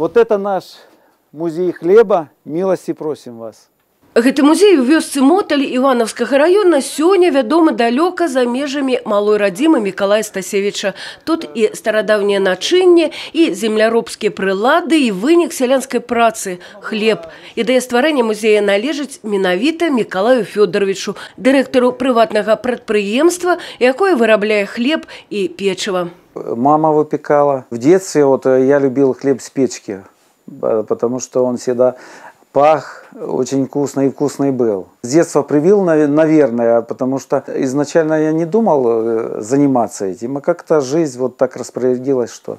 Вот это наш музей хлеба. Милости просим вас. Гэты музей у вёсцы Моталь Івановскага района сёння вядомы далёка за межамі малой радзімы Мікалая Стасевіча. Тут і старадаўнія начынне, і земляробскія прылады, і вынік сялянскай працы – хлеб. Ідэя стварэння музея належыць менавіта Мікалаю Фёдоровичу, дырэктару прыватнага прадпрыемства, якое вырабляе хлеб і печыва. Мама выпекала. В детстве вот я любил хлеб с печки, потому что он всегда пах очень вкусно и вкусный был. С детства привил, наверное, потому что изначально я не думал заниматься этим, а как-то жизнь вот так распорядилась, что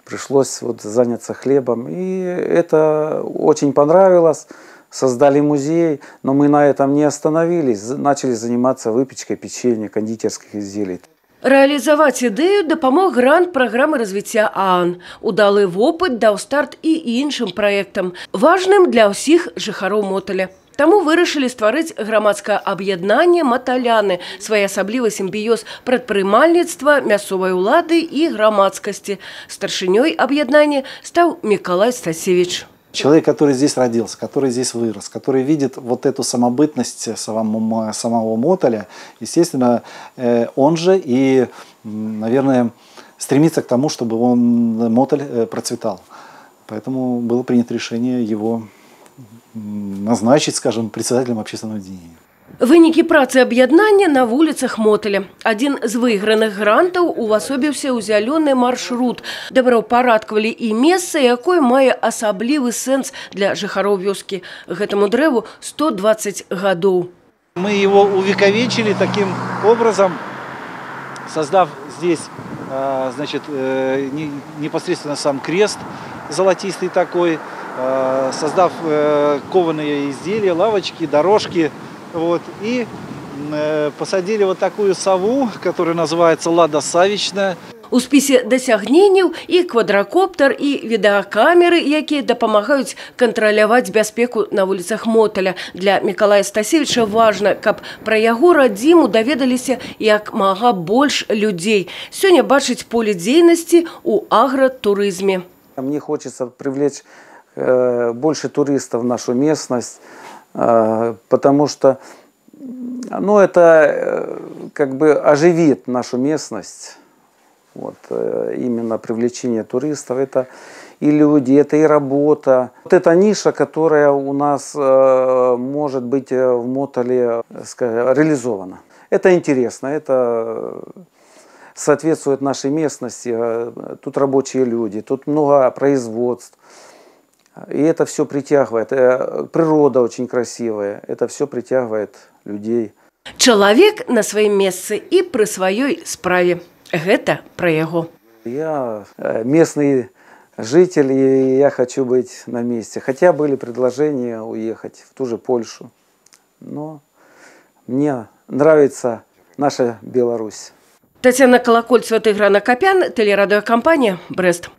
пришлось вот заняться хлебом. И это очень понравилось. Создали музей, но мы на этом не остановились, начали заниматься выпечкой печенья, кондитерских изделий. Реализовать идею дапамог грант программы развития ААН. Удалы вопыт даў старт і іншым праектам, важным для ўсіх жыхароў Моталя. Таму вырашылі стварыць грамадскае аб'яднанне «Маталяны», своеасаблівы сімбіёз прадпрымальніцтва, мясцовай улады і грамадскасці. Старшынёй аб'яднання стаў Мікалай Стасевич. Человек, который здесь родился, который здесь вырос, который видит вот эту самобытность самого Моталя, естественно, он же и, наверное, стремится к тому, чтобы Моталь процветал. Поэтому было принято решение его назначить, скажем, председателем общественного объединения. Вынікі працы аб'яднання на вуліцах Моталя. Адзін з выйграных грантаў увасобіўся ў зялёны маршрут. Добраўпарадкавалі і месца, якое мае асаблівы сэнс для жыхароў вёскі. Гэтаму дрэву 120 гадоў. Мы его увековечили таким образом, создав здесь, значит, непосредственно сам крест золотистый такой, создав кованые изделия, лавочки, дорожки. Вот, и посадили вот такую сову, которая называется Лада Савичная. У спісе дасягненняў і квадракоптер, і відэакамеры, якія дапамагаюць кантраляваць бяспеку на вуліцах Моталя. Для Мікалая Стасевіча важна, каб пра яго радзіму даведаліся як мага больш людзей. Сёння бачыць поле дзейнасці ў агратурызме. Мне хочется привлечь больше туристов в нашу местность, потому что это как бы оживит нашу местность. Вот, именно привлечение туристов, это и люди, это и работа. Вот эта ниша, которая у нас может быть в Мотале, скажем, реализована. Это интересно, это соответствует нашей местности. Тут рабочие люди, тут много производств. И это все притягивает. Природа очень красивая. Это все притягивает людей. Человек на своем месте и при своей справе. Это про его. Я местный житель, и я хочу быть на месте. Хотя были предложения уехать в ту же Польшу. Но мне нравится наша Беларусь. Татьяна Колокольцева, Тигран Акопян, телерадиокомпания «Брест».